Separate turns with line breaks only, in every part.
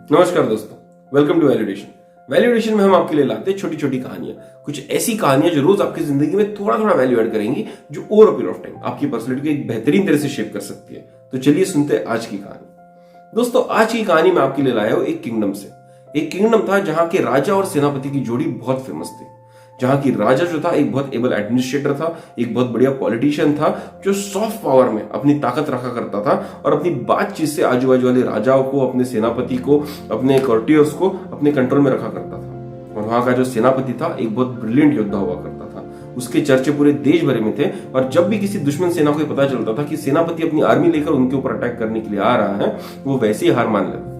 नमस्कार दोस्तों, welcome to value addition. Value addition में हम आपके लिए लाते हैं छोटी छोटी कहानियां, कुछ ऐसी कहानियां जो रोज आपकी जिंदगी में थोड़ा थोड़ा वैल्यू ऐड करेंगी, जो ओवर पीरियड ऑफ टाइम आपकी पर्सनैलिटी को एक बेहतरीन तरह से शेप कर सकती है। तो चलिए सुनते हैं आज की कहानी। दोस्तों, आज की कहानी मैं आपके लिए लाया हूं एक किंगडम से। एक किंगडम था जहां के राजा और सेनापति की जोड़ी बहुत फेमस थी। जहां की राजा जो था एक बहुत एबल एडमिनिस्ट्रेटर था, एक बहुत बढ़िया पॉलिटिशियन था, जो सॉफ्ट पावर में अपनी ताकत रखा करता था और अपनी बातचीत से आजू बाजू वाले राजाओं को, अपने सेनापति को, अपने कॉर्टियर्स को अपने कंट्रोल में रखा करता था। और वहां का जो सेनापति था एक बहुत ब्रिलियंट योद्धा हुआ करता था। उसके चर्चे पूरे देश भर में थे और जब भी किसी दुश्मन सेना को पता चलता था कि सेनापति अपनी आर्मी लेकर उनके ऊपर अटैक करने के लिए आ रहा है, वो वैसे ही हार मान लेता था।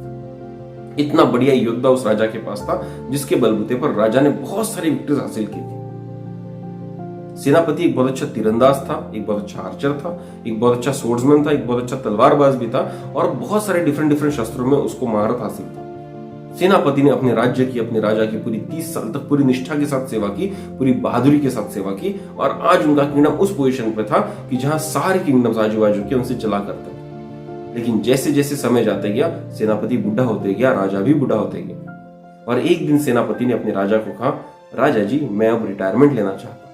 इतना बढ़िया योद्धा उस राजा के पास था जिसके बलबूते पर राजा ने बहुत सारी विक्ट्रीज हासिल की थी। सेनापति एक बहुत अच्छा तीरंदाज था, एक बहुत अच्छा आर्चर था, एक बहुत अच्छा सोर्ड्समैन था, एक बहुत अच्छा तलवारबाज भी था और बहुत सारे डिफरेंट शस्त्रों में उसको महारत हासिल था। सेनापति ने अपने राज्य की, अपने राजा की पूरी 30 साल तक पूरी निष्ठा के साथ सेवा की, पूरी बहादुरी के साथ सेवा की और आज उनका किंगडम उस पोजीशन पे था कि जहां सारे किंगडम्स आजू बाजू के उनसे चला करते थे। लेकिन जैसे जैसे समय जाते गया, सेनापति बूढ़ा होते गया, राजा भी बूढ़ा होते गया। और एक दिन सेनापति ने अपने राजा को कहा, राजा जी, मैं अब रिटायरमेंट लेना चाहता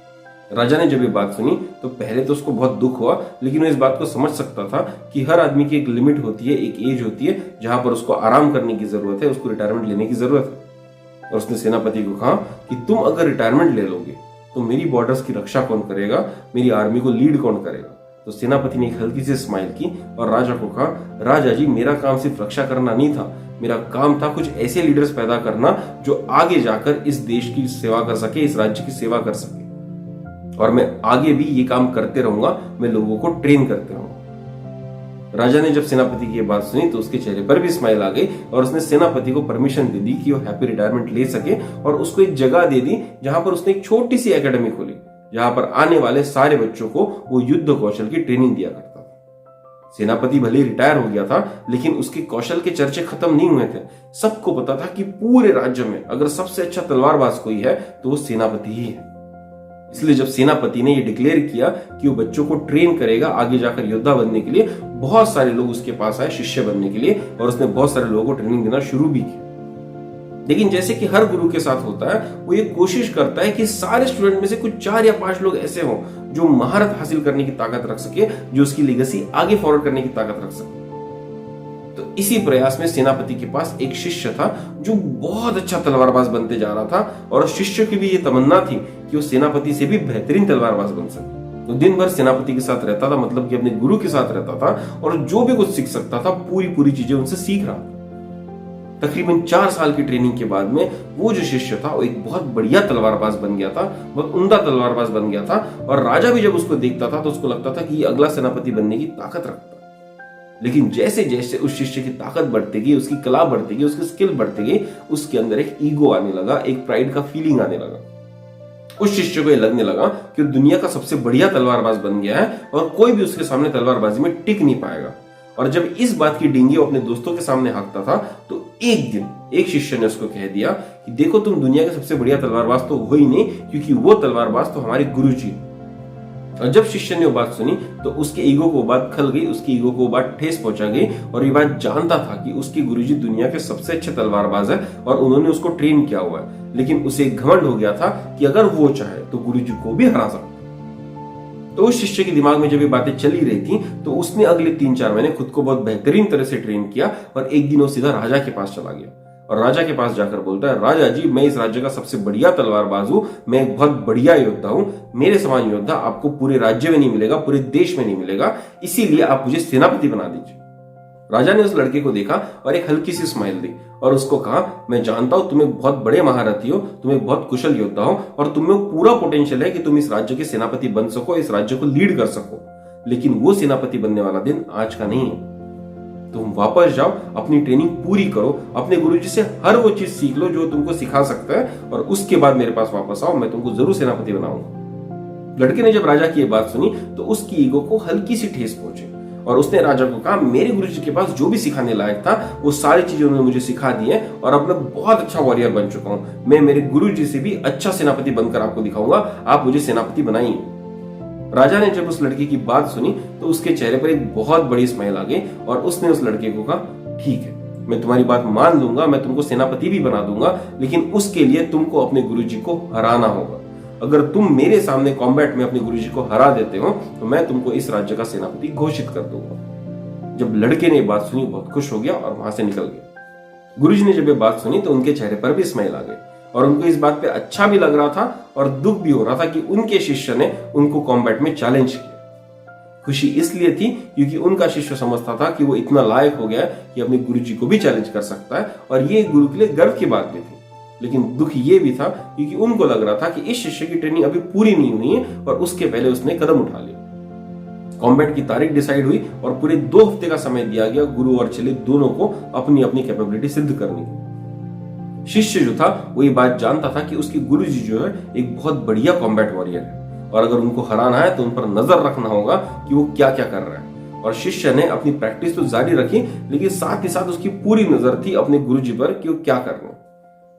हूं। राजा ने जब ये बात सुनी तो पहले तो उसको बहुत दुख हुआ, लेकिन वो इस बात को समझ सकता था कि हर आदमी की एक लिमिट होती है, एक एज होती है जहां पर उसको आराम करने की जरूरत है, उसको रिटायरमेंट लेने की जरूरत है। और उसने सेनापति को कहा कि तुम अगर रिटायरमेंट ले लोगे तो मेरी बॉर्डर्स की रक्षा कौन करेगा, मेरी आर्मी को लीड कौन करेगा। तो सेनापति ने एक हल्की सी स्माइल की और राजा को कहा, राजा जी, मेरा काम सिर्फ रक्षा करना नहीं था, मेरा काम था कुछ ऐसे लीडर्स पैदा करना जो आगे जाकर इस देश की सेवा कर सके, इस राज्य की सेवा कर सके। और मैं आगे भी ये काम करते रहूंगा, मैं लोगों को ट्रेन करते रहूंगा। राजा ने जब सेनापति की ये बात सुनी तो उसके चेहरे पर भी स्माइल आ गई और उसने सेनापति को परमिशन दे दी कि वो हैप्पी रिटायरमेंट ले सके और उसको एक जगह दे दी जहां पर उसने एक छोटी सी एकेडमी खोली, जहां पर आने वाले सारे बच्चों को वो युद्ध कौशल की ट्रेनिंग दिया करता था। सेनापति भले ही रिटायर हो गया था, लेकिन उसके कौशल के चर्चे खत्म नहीं हुए थे। सबको पता था कि पूरे राज्य में अगर सबसे अच्छा तलवारबाज कोई है तो वो सेनापति ही है। इसलिए जब सेनापति ने ये डिक्लेयर किया कि वो बच्चों को ट्रेन करेगा आगे जाकर योद्धा बनने के लिए, बहुत सारे लोग उसके पास आए शिष्य बनने के लिए और उसने बहुत सारे लोगों को ट्रेनिंग देना शुरू भी की। लेकिन जैसे कि हर गुरु के साथ होता है, वो ये कोशिश करता है कि सारे स्टूडेंट में से कुछ 4 या 5 लोग ऐसे हों जो महारत हासिल करने की ताकत रख सके, जो उसकी लेगेसी आगे फॉरवर्ड करने की ताकत रख सके। तो इसी प्रयास में सेनापति के पास एक शिष्य था जो बहुत अच्छा तलवारबाज बनते जा रहा था और शिष्य की भी ये तमन्ना थी कि वो सेनापति से भी बेहतरीन तलवारबाज बन सके। तो दिन भर सेनापति के साथ रहता था, मतलब कि अपने गुरु के साथ रहता था और जो भी कुछ सीख सकता था पूरी चीजें उनसे सीख रहा था। तकरीबन 4 साल की ट्रेनिंग के बाद में वो जो शिष्य था वो एक बहुत बढ़िया तलवारबाज बन गया था, बहुत उम्दा तलवारबाज बन गया था और राजा भी जब उसको देखता था तो उसको लगता था कि ये अगला सेनापति बनने की ताकत रखता। लेकिन जैसे जैसे उस शिष्य की ताकत बढ़ती गई, उसकी कला बढ़ती गई, उसकी स्किल बढ़ती गई, उसके अंदर एक ईगो आने लगा, एक प्राइड का फीलिंग आने लगा। उस शिष्य को ये लगने लगा कि वो दुनिया का सबसे बढ़िया तलवारबाज बन गया है और कोई भी उसके सामने तलवारबाजी में टिक नहीं पाएगा। और जब इस बात की डींगी वो अपने दोस्तों के सामने हाँकता था तो एक दिन एक शिष्य ने उसको कह दिया कि देखो, तुम दुनिया के सबसे बढ़िया तलवारबाज तो हो ही नहीं, क्योंकि वो तलवारबाज तो हमारे गुरुजी। और जब शिष्य ने वो बात सुनी तो उसके ईगो को वो बात खल गई, उसके ईगो को वो बात ठेस पहुंचा गई और ये बात जानता था कि उसके गुरुजी दुनिया के सबसे अच्छे तलवारबाज है और उन्होंने उसको ट्रेन किया हुआ है। लेकिन उसे घमंड हो गया था कि अगर वो चाहे तो गुरुजी को भी हरा सकता। तो उस शिष्य के दिमाग में जब ये बातें चली रही थी तो उसने अगले 3-4 महीने खुद को बहुत बेहतरीन तरह से ट्रेन किया और एक दिन वो सीधा राजा के पास चला गया और राजा के पास जाकर बोलता है, राजा जी, मैं इस राज्य का सबसे बढ़िया तलवारबाज हूं, मैं एक बहुत बढ़िया योद्धा हूं, मेरे समान योद्धा आपको पूरे राज्य में नहीं मिलेगा, पूरे देश में नहीं मिलेगा, इसीलिए आप मुझे सेनापति बना दीजिए। राजा ने उस लड़के को देखा और एक हल्की सी स्माइल दी और उसको कहा, मैं जानता हूं तुम एक बहुत बड़े महारथी हो, तुम एक बहुत कुशल योद्धा हो और तुम में पूरा पोटेंशियल है कि तुम इस राज्य के सेनापति बन सको, इस राज्य को लीड कर सको, लेकिन वो सेनापति बनने वाला दिन आज का नहीं है। तुम वापस जाओ, अपनी ट्रेनिंग पूरी करो, अपने गुरुजी से हर वो चीज सीख लो जो तुमको सिखा सकता है और उसके बाद मेरे पास वापस आओ, मैं तुमको जरूर सेनापति बनाऊंगा। लड़के ने जब राजा की ये बात सुनी तो उसकी ईगो को हल्की सी ठेस पहुंची और उसने राजा को कहा, मेरे गुरुजी के पास जो भी सिखाने लायक था वो सारी चीजें उन्होंने मुझे सिखा दी है और अब मैं बहुत अच्छा वॉरियर बन चुका हूं। मैं मेरे गुरुजी से भी अच्छा सेनापति बनकर आपको दिखाऊंगा, आप मुझे सेनापति बनाइए। राजा ने जब उस लड़के की बात सुनी तो उसके चेहरे पर एक बहुत बड़ी स्माइल आ गई और उसने उस लड़के को कहा, ठीक है, मैं तुम्हारी बात मान लूंगा, मैं तुमको सेनापति भी बना दूंगा, लेकिन उसके लिए तुमको अपने गुरुजी को हराना होगा। अगर तुम मेरे सामने कॉम्बैट में अपने गुरुजी को हरा देते हो तो मैं तुमको इस राज्य का सेनापति घोषित कर दूंगा। जब लड़के ने बात सुनी बहुत खुश हो गया और वहां से निकल गया। गुरुजी ने जब ये बात सुनी तो उनके चेहरे पर भी स्माइल आ गई और उनको इस बात पे अच्छा भी लग रहा था और दुख भी हो रहा था कि उनके शिष्य ने उनको कॉम्बैट में चैलेंज किया। खुशी इसलिए थी क्योंकि उनका शिष्य समझता था कि वो इतना लायक हो गया कि अपने गुरुजी को भी चैलेंज कर सकता है और ये गुरु के लिए गर्व की बात भी थी। लेकिन दुख ये भी था क्योंकि उनको लग रहा था कि इस शिष्य की ट्रेनिंग अभी पूरी नहीं हुई है और उसके पहले उसने कदम उठा लिया। कॉम्बैट की तारीख डिसाइड हुई और पूरे 2 हफ्ते का समय दिया गया गुरु और चेले दोनों को अपनी अपनी कैपेबिलिटी सिद्ध करने की। शिष्य जो था वो ये बात जानता था कि उसके गुरुजी जो है एक बहुत बढ़िया कॉम्बैट वॉरियर है और अगर उनको हराना है तो उन पर नजर रखना होगा कि वो क्या क्या कर रहा है। और शिष्य ने अपनी प्रैक्टिस तो जारी रखी, लेकिन साथ ही साथ उसकी पूरी नजर थी अपने गुरुजी पर कि वो क्या कर रहे हैं।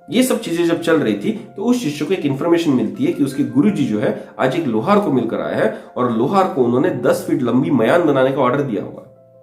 ये सब चीजें जब चल रही थी तो उस शिष्य को एक इन्फॉर्मेशन मिलती है कि उसके गुरुजी जो है आज एक लोहार को मिलकर आया है और लोहार को उन्होंने 10 फीट लंबी मयान बनाने का ऑर्डर दिया हुआ।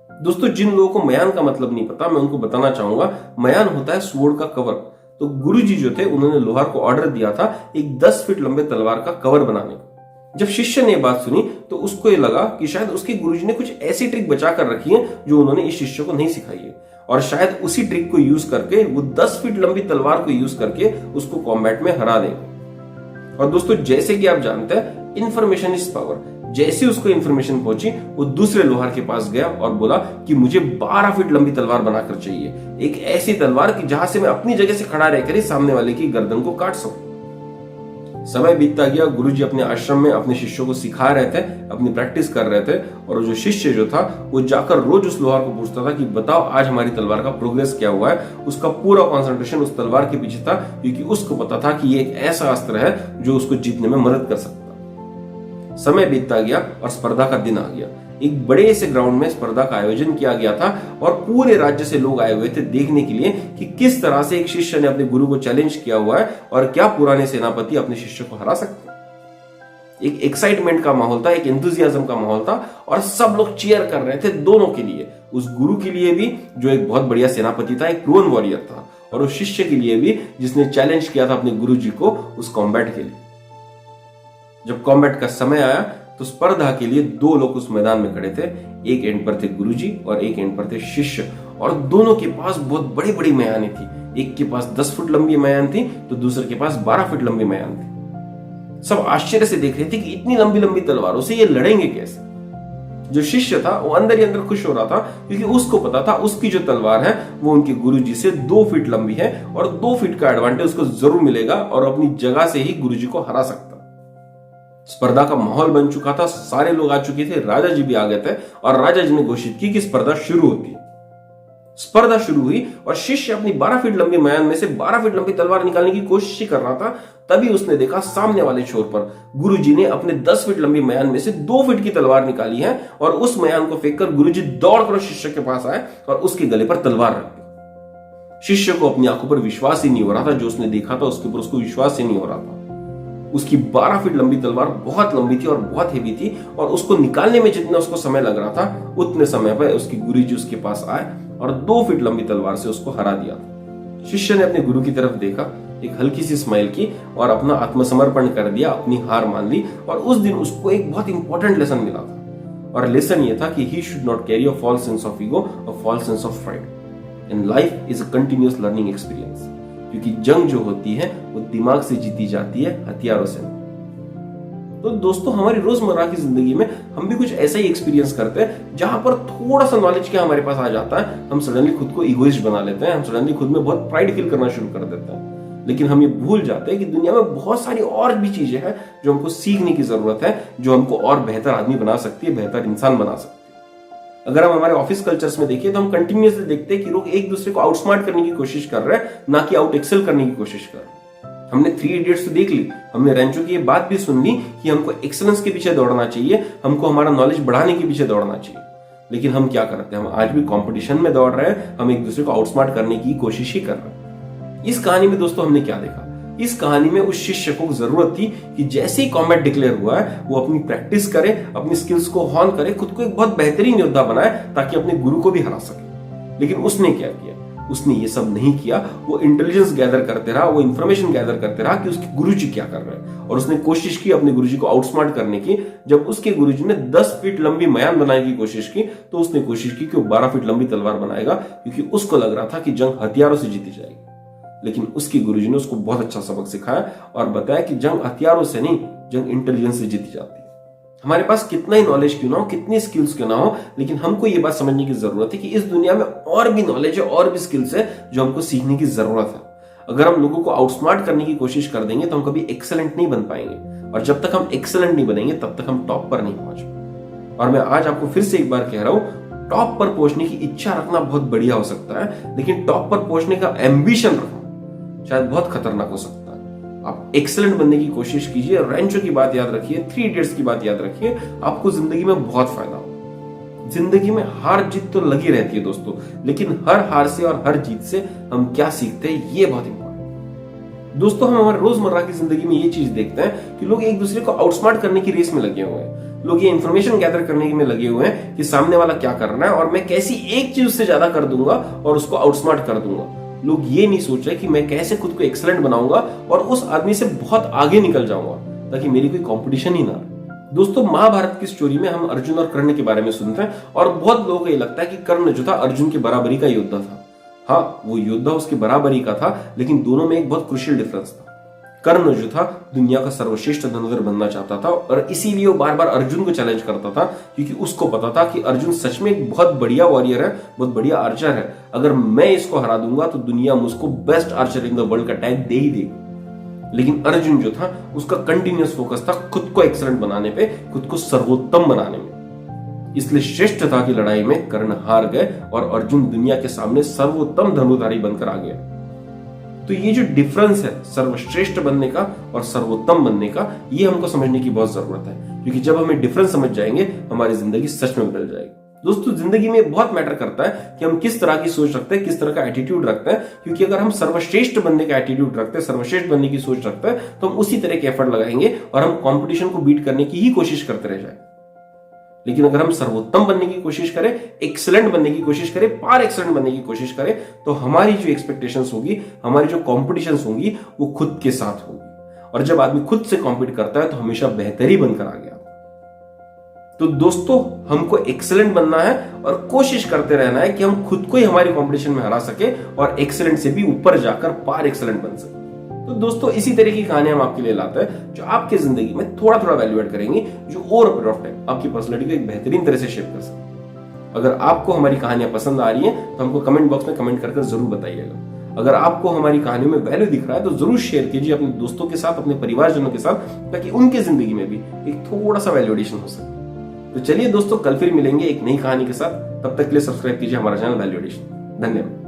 दोस्तों, जिन लोगों को मयान का मतलब नहीं पता, मैं उनको बताना चाहूंगा, मयान होता है स्वॉर्ड का कवर। तो गुरुजी जो थे उन्होंने लोहार को ऑर्डर दिया था एक 10 फीट लंबे तलवार का कवर बनाने का। जब शिष्य ने बात सुनी तो उसको ये लगा कि शायद उसके गुरुजी ने कुछ ऐसी ट्रिक बचा कर रखी है जो उन्होंने इस शिष्य को नहीं सिखाई है और शायद उसी ट्रिक को यूज करके वो 10 फीट लंबी तलवार को यूज करके उसको कॉम्बैट में हरा देंगे। और दोस्तों, जैसे कि आप जानते हैं, इंफॉर्मेशन इज पावर। जैसे उसको इंफॉर्मेशन पहुंची वो दूसरे लोहार के पास गया और बोला कि मुझे 12 फीट लंबी तलवार बनाकर चाहिए, एक ऐसी तलवार कि जहां से मैं अपनी जगह से खड़ा रहकर ही सामने वाले की गर्दन को काट सकूं। समय बीतता गया, गुरुजी अपने आश्रम में अपने शिष्यों को सिखा रहे थे, अपनी प्रैक्टिस कर रहे थे और जो शिष्य जो था वो जाकर रोज उस लोहार को पूछता था कि बताओ आज हमारी तलवार का प्रोग्रेस क्या हुआ है। उसका पूरा कंसंट्रेशन उस तलवार के पीछे था क्योंकि उसको पता था कि ये एक ऐसा अस्त्र है जो उसको जीतने में मदद कर सकता। समय बीतता गया और स्पर्धा का दिन आ गया। एक बड़े से ग्राउंड में स्पर्धा का आयोजन किया गया था और पूरे राज्य से लोग आए हुए थे देखने के लिए कि किस तरह से एक शिष्य ने अपने गुरु को चैलेंज किया हुआ है और क्या पुराने सेनापति अपने शिष्य को हरा सकते हैं। एक एक्साइटमेंट का माहौल था, एक एंथुसियाज्म का माहौल था और सब लोग चीयर कर रहे थे दोनों के लिए, उस गुरु के लिए भी जो एक बहुत बढ़िया सेनापति था, एक प्रूवन वॉरियर था, और उस शिष्य के लिए भी जिसने चैलेंज किया था अपने गुरुजी को उस कॉम्बैट के लिए। जब कॉम्बैट का समय आया तो स्पर्धा के लिए 2 लोग उस मैदान में खड़े थे। एक एंड पर थे गुरुजी और एक एंड पर थे शिष्य और दोनों के पास बहुत बड़ी बड़ी मयानें थी। एक के पास 10 फुट लंबी मयान थी तो दूसरे के पास 12 फुट लंबी मयान थी। सब आश्चर्य से देख रहे थे कि इतनी लंबी लंबी तलवारों से ये लड़ेंगे कैसे। जो शिष्य था वो अंदर ही अंदर खुश हो रहा था क्योंकि उसको पता था उसकी जो तलवार है वो उनके गुरुजी से 2 फीट लंबी है और 2 फीट का एडवांटेज उसको जरूर मिलेगा और अपनी जगह से ही गुरुजी को हरा सकता। स्पर्धा का माहौल बन चुका था, सारे लोग आ चुके थे, राजा जी भी आ गए थे और राजा जी ने घोषित की कि स्पर्धा शुरू होती है। स्पर्धा शुरू हुई और शिष्य अपनी 12 फीट लंबी मयान में से 12 फीट लंबी तलवार निकालने की कोशिश कर रहा था। तभी उसने देखा सामने वाले छोर पर गुरुजी ने अपने 10 फीट लंबी मयान में से 2 फीट की तलवार निकाली है और उस मयान को फेंककर गुरुजी दौड़कर शिष्य के पास आए और उसके गले पर तलवार रख दी। शिष्य को अपनी आंखों पर विश्वास ही नहीं हो रहा था, जो उसने देखा था उसके ऊपर उसको विश्वास ही नहीं हो रहा था। उसकी 12 फीट लंबी तलवार बहुत लंबी थी और बहुत हेवी थी और उसको निकालने में जितना उसको समय लग रहा था उतने समय पर उसके गुरुजी उसके पास आए और 2 फीट लंबी तलवार से उसको हरा दिया। शिष्य ने अपने गुरु की तरफ देखा, एक हल्की सी स्माइल की और अपना आत्मसमर्पण कर दिया, अपनी हार मान ली। और उस दिन उसको एक बहुत इंपॉर्टेंट लेसन मिला था और लेसन ये था कि he should not carry a false sense of ego, a false sense of pride. In life is a continuous learning experience, क्योंकि जंग जो होती है वो दिमाग से जीती जाती है, हथियारों से। तो दोस्तों, हमारी रोजमर्रा की जिंदगी में हम भी कुछ ऐसा ही एक्सपीरियंस करते हैं जहां पर थोड़ा सा नॉलेज क्या हमारे पास आ जाता है, हम सडनली खुद को इगोइस्ट बना लेते हैं, हम सडनली खुद में बहुत प्राइड फील करना शुरू कर देते हैं। लेकिन हम ये भूल जाते हैं कि दुनिया में बहुत सारी और भी चीजें हैं जो हमको सीखने की जरूरत है, जो हमको और बेहतर आदमी बना सकती है, बेहतर इंसान बना सकती है। अगर हम हमारे ऑफिस कल्चर्स में देखिए तो हम कंटिन्यूअसली देखते हैं कि लोग एक दूसरे को आउटस्मार्ट करने की कोशिश कर रहे हैं, ना कि आउट एक्सेल करने की कोशिश कर रहे हैं। हमने 3 इडियट्स तो देख ली, हमने रेंचो की ये बात भी सुन ली कि हमको एक्सेलेंस के पीछे दौड़ना चाहिए, हमको हमारा नॉलेज बढ़ाने के पीछे दौड़ना चाहिए। लेकिन हम क्या करते हैं, हम आज भी कंपटीशन में दौड़ रहे हैं, हम एक दूसरे को आउटस्मार्ट करने की कोशिश ही कर रहे हैं। इस कहानी में दोस्तों हमने क्या देखा, इस कहानी में उस शिष्य को जरूरत थी कि जैसे ही कॉम्बैट डिक्लेयर हुआ है वो अपनी प्रैक्टिस करे, अपनी स्किल्स को हॉन करे, खुद को एक बहुत बेहतरीन योद्धा बनाए ताकि अपने गुरु को भी हरा सके। लेकिन उसने क्या किया, उसने ये सब नहीं किया। वो इंटेलिजेंस गैदर करते रहा, वो इंफॉर्मेशन गैदर करते रहा कि उसके गुरुजी क्या कर रहे हैं, और उसने कोशिश की अपने गुरुजी को आउटस्मार्ट करने की। जब उसके गुरुजी ने 10 फीट लंबी मयान बनाने की कोशिश की तो उसने कोशिश की कि वो 12 फीट लंबी तलवार बनाएगा, क्योंकि उसको लग रहा था कि जंग हथियारों से जीती जाएगी। लेकिन उसके गुरुजी ने उसको बहुत अच्छा सबक सिखाया और बताया कि जंग हथियारों से नहीं, जंग इंटेलिजेंस से जीती जाती है। हमारे पास कितना ही नॉलेज क्यों ना हो, कितनी स्किल्स क्यों ना हो, लेकिन हमको ये बात समझने की जरूरत है कि इस दुनिया में और भी नॉलेज है, और भी स्किल्स है जो हमको सीखने की जरूरत है। अगर हम लोगों को आउटस्मार्ट करने की कोशिश कर देंगे तो हम कभी एक्सेलेंट नहीं बन पाएंगे, और जब तक हम एक्सेलेंट नहीं बनेंगे तब तक हम टॉप पर नहीं पहुंच पाएंगे। और मैं आज आपको फिर से एक बार कह रहा हूं, टॉप पर पहुंचने की इच्छा रखना बहुत बढ़िया हो सकता है, लेकिन टॉप पर पहुंचने का एम्बिशन रखना शायद बहुत खतरनाक हो सकता है। आप एक्सेलेंट बनने की कोशिश कीजिए, रैंचो की बात याद रखिए, 3 इडियट्स की बात याद रखिए, आपको जिंदगी में बहुत फायदा होगा। जिंदगी में हार जीत तो लगी रहती है दोस्तों, लेकिन हर हार से और हर जीत से हम क्या सीखते हैं ये बहुत इंपॉर्टेंट है। दोस्तों, हम हमारे रोजमर्रा की जिंदगी में ये चीज देखते हैं कि लोग एक दूसरे को आउटस्मार्ट करने की रेस में लगे हुए हैं। लोग ये इंफॉर्मेशन गैदर करने में लगे हुए हैं कि सामने वाला क्या कर रहा है और मैं कैसी एक चीज उससे ज्यादा कर दूंगा और उसको आउटस्मार्ट कर दूंगा। लोग ये नहीं सोच रहे कि मैं कैसे खुद को एक्सेलेंट बनाऊंगा और उस आदमी से बहुत आगे निकल जाऊंगा ताकि मेरी कोई कंपटीशन ही ना रहे। दोस्तों, महाभारत की स्टोरी में हम अर्जुन और कर्ण के बारे में सुनते हैं और बहुत लोगों को ये लगता है कि कर्ण जो था अर्जुन के बराबरी का योद्धा था। हाँ, वो योद्धा उसके बराबरी का था, लेकिन दोनों में एक बहुत क्रूशियल डिफरेंस था। कर्ण जो था दुनिया का सर्वश्रेष्ठ धनुर्धर बनना चाहता था और इसीलिए वो बार बार अर्जुन को चैलेंज करता था, क्योंकि उसको पता था कि अर्जुन सच में एक बहुत बढ़िया वॉरियर है, बहुत बढ़िया आर्चर है। अगर मैं इसको हरा दूंगा तो दुनिया मुझको best Archer in the world का टैग दे ही देगी। लेकिन अर्जुन जो था उसका कंटिन्यूअस फोकस था खुद को एक्सेलेंट बनाने पे, खुद को सर्वोत्तम बनाने में। इसलिए श्रेष्ठता की लड़ाई में कर्ण हार गए और अर्जुन दुनिया के सामने सर्वोत्तम धनुर्धारी बनकर आ गया। तो ये जो डिफरेंस है सर्वश्रेष्ठ बनने का और सर्वोत्तम बनने का, ये हमको समझने की बहुत जरूरत है, क्योंकि जब हमें डिफरेंस समझ जाएंगे हमारी जिंदगी सच में बदल जाएगी। दोस्तों, जिंदगी में बहुत मैटर करता है कि हम किस तरह की सोच रखते हैं, किस तरह का एटीट्यूड रखते हैं, क्योंकि अगर हम सर्वश्रेष्ठ बनने का एटीट्यूड रखते हैं, सर्वश्रेष्ठ बनने की सोच रखते हैं, तो हम उसी तरह के एफर्ट लगाएंगे और हम कंपटीशन को बीट करने की ही कोशिश करते रह जाएंगे। लेकिन अगर हम सर्वोत्तम बनने की कोशिश करें, एक्सेलेंट बनने की कोशिश करें, पार एक्सेलेंट बनने की कोशिश करें, तो हमारी जो एक्सपेक्टेशंस होगी, हमारी जो कॉम्पिटिशंस होंगी, वो खुद के साथ होगी। और जब आदमी खुद से कॉम्पीट करता है तो हमेशा बेहतरी बनकर आ गया। तो दोस्तों, हमको एक्सेलेंट बनना है और कोशिश करते रहना है कि हम खुद को ही हमारी कॉम्पिटिशन में हरा सके और एक्सेलेंट से भी ऊपर जाकर पार एक्सेलेंट बन सके। तो दोस्तों, इसी तरह की कहानियां हम आपके लिए लाते हैं जो आपके जिंदगी में थोड़ा थोड़ा वैल्यू ऐड करेंगी, जो over a period of time आपकी पर्सनैलिटी को एक बेहतरीन तरह से शेप कर सकते। अगर आपको हमारी कहानियां पसंद आ रही हैं तो हमको कमेंट बॉक्स में कमेंट करके जरूर बताइएगा। अगर आपको हमारी कहानियों में वैल्यू दिख रहा है तो जरूर शेयर कीजिए अपने दोस्तों के साथ, अपने परिवारजनों के साथ, ताकि उनके जिंदगी में भी एक थोड़ा सा वैल्यू एडिशन हो सके। तो चलिए दोस्तों, कल फिर मिलेंगे एक नई कहानी के साथ। तब तक के लिए सब्सक्राइब कीजिए हमारा चैनल वैल्यू एडिशन। धन्यवाद।